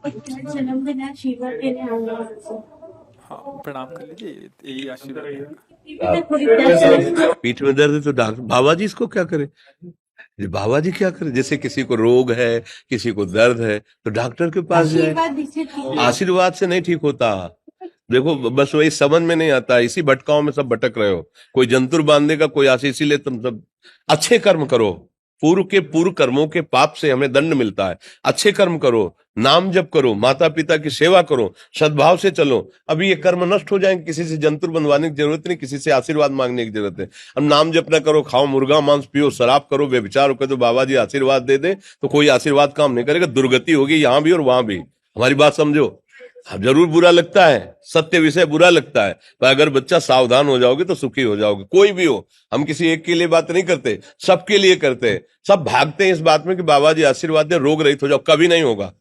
जन्मदिन है, आशीर्वाद देने आऊंगा आपको। हाँ, प्रणाम कर लीजिए, यही आशीर्वाद रहेगा। पीठ में दर्द है तो डॉक्टर बाबा जी इसको क्या करे? ये बाबा जी क्या करे? जैसे किसी को रोग है, किसी को दर्द है, तो डॉक्टर के पास जाए। आशीर्वाद दीजिए, ठीक है। आशीर्वाद से नहीं ठीक होता। देखो बस वही समझ में नहीं आता, इसी भटकाओं में सब भटक रहे हो। कोई जंतुर बांधेगा, कोई आशीष, इसीलिए तुम सब अच्छे कर्म करो। पूर्व कर्मों के पाप से हमें दंड मिलता है। अच्छे कर्म करो, नाम जप करो, माता पिता की सेवा करो, सद्भाव से चलो। अभी ये कर्म नष्ट हो जाएंगे, किसी से जंतुर बंधवाने की जरूरत नहीं, किसी से आशीर्वाद मांगने की जरूरत है। अब नाम जप ना करो, खाओ मुर्गा मांस, पियो शराब, करो व्यभिचार करो, तो बाबा जी आशीर्वाद दे दे तो कोई आशीर्वाद काम नहीं करेगा। दुर्गति होगी यहाँ भी और वहां भी। हमारी बात समझो। अब जरूर बुरा लगता है, सत्य विषय बुरा लगता है, पर अगर बच्चा सावधान हो जाओगे तो सुखी हो जाओगे। कोई भी हो, हम किसी एक के लिए बात नहीं करते, सबके लिए करते हैं। सब भागते हैं इस बात में कि बाबा जी आशीर्वाद दे, रोग रहित हो जाओ। कभी नहीं होगा,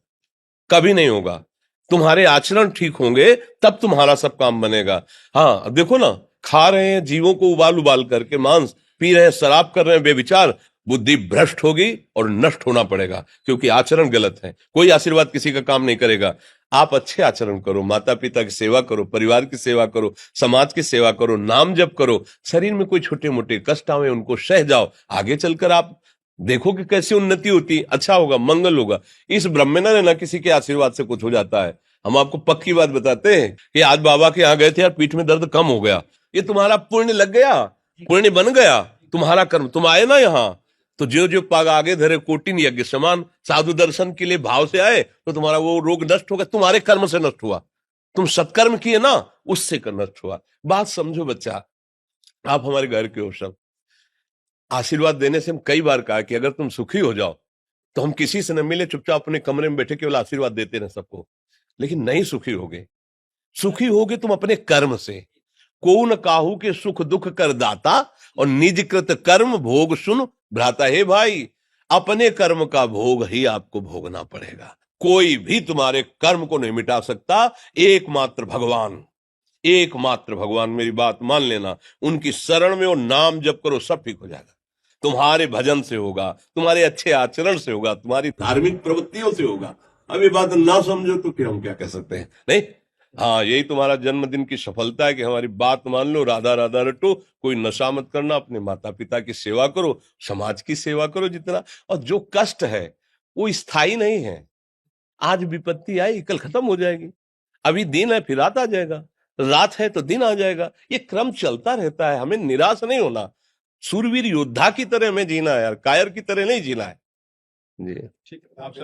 कभी नहीं होगा। तुम्हारे आचरण ठीक होंगे तब तुम्हारा सब काम बनेगा। हाँ, अब देखो ना, खा रहे हैं जीवों को उबाल उबाल करके मांस, पी रहे हैं शराब, कर रहे हैं बेविचार, बुद्धि भ्रष्ट होगी और नष्ट होना पड़ेगा, क्योंकि आचरण गलत है। कोई आशीर्वाद किसी का काम नहीं करेगा। आप अच्छे आचरण करो, माता पिता की सेवा करो, परिवार की सेवा करो, समाज की सेवा करो, नाम जप करो। शरीर में कोई छोटे मोटे कष्ट आवे उनको सह जाओ। आगे चलकर आप देखो कि कैसी उन्नति होती, अच्छा होगा, मंगल होगा। इस ब्रह्म में ना किसी के आशीर्वाद से कुछ हो जाता है। हम आपको पक्की बात बताते हैं कि आज बाबा के यहाँ गए थे यार, पीठ में दर्द कम हो गया। ये तुम्हारा पुण्य लग गया, पुण्य बन गया, तुम्हारा कर्म। तुम आए ना यहाँ, तो जो जो पाग आगे धरे कोटिन यज्ञ समान, साधु दर्शन के लिए भाव से आए तो तुम्हारा वो रोग नष्ट होगा। तुम्हारे कर्म से नष्ट हुआ, तुम सत्कर्म किए ना, उससे नष्ट हुआ। बात समझो बच्चा, आप हमारे घर के हो सब। आशीर्वाद देने से हम कई बार कहा कि अगर तुम सुखी हो जाओ तो हम किसी से न मिले, चुपचाप अपने कमरे में बैठे केवल आशीर्वाद देते रहे सबको। लेकिन नहीं सुखी होगे। सुखी होगे तुम अपने कर्म से। को न काहू के सुख दुख कर दाता, और निज कृत कर्म भोग सुन भ्राता। हे भाई, अपने कर्म का भोग ही आपको भोगना पड़ेगा। कोई भी तुम्हारे कर्म को नहीं मिटा सकता, एकमात्र भगवान। एकमात्र भगवान, मेरी बात मान लेना। उनकी शरण में और नाम जप करो, सब ठीक हो जाएगा। तुम्हारे भजन से होगा, तुम्हारे अच्छे आचरण से होगा, तुम्हारी धार्मिक प्रवृत्तियों से होगा। अब ये बात ना समझो तो फिर हम क्या कह सकते हैं? नहीं, हाँ, यही तुम्हारा जन्मदिन की सफलता है कि हमारी बात मान लो, राधा राधा रटो, कोई नशा मत करना, अपने माता पिता की सेवा करो, समाज की सेवा करो जितना। और जो कष्ट है वो स्थायी नहीं है। आज विपत्ति आई, कल खत्म हो जाएगी। अभी दिन है, फिर रात आ जाएगा, रात है तो दिन आ जाएगा। ये क्रम चलता रहता है, हमें निराश नहीं होना। सूरवीर योद्धा की तरह हमें जीना है यार, कायर की तरह नहीं जीना है। जी। ठीक है।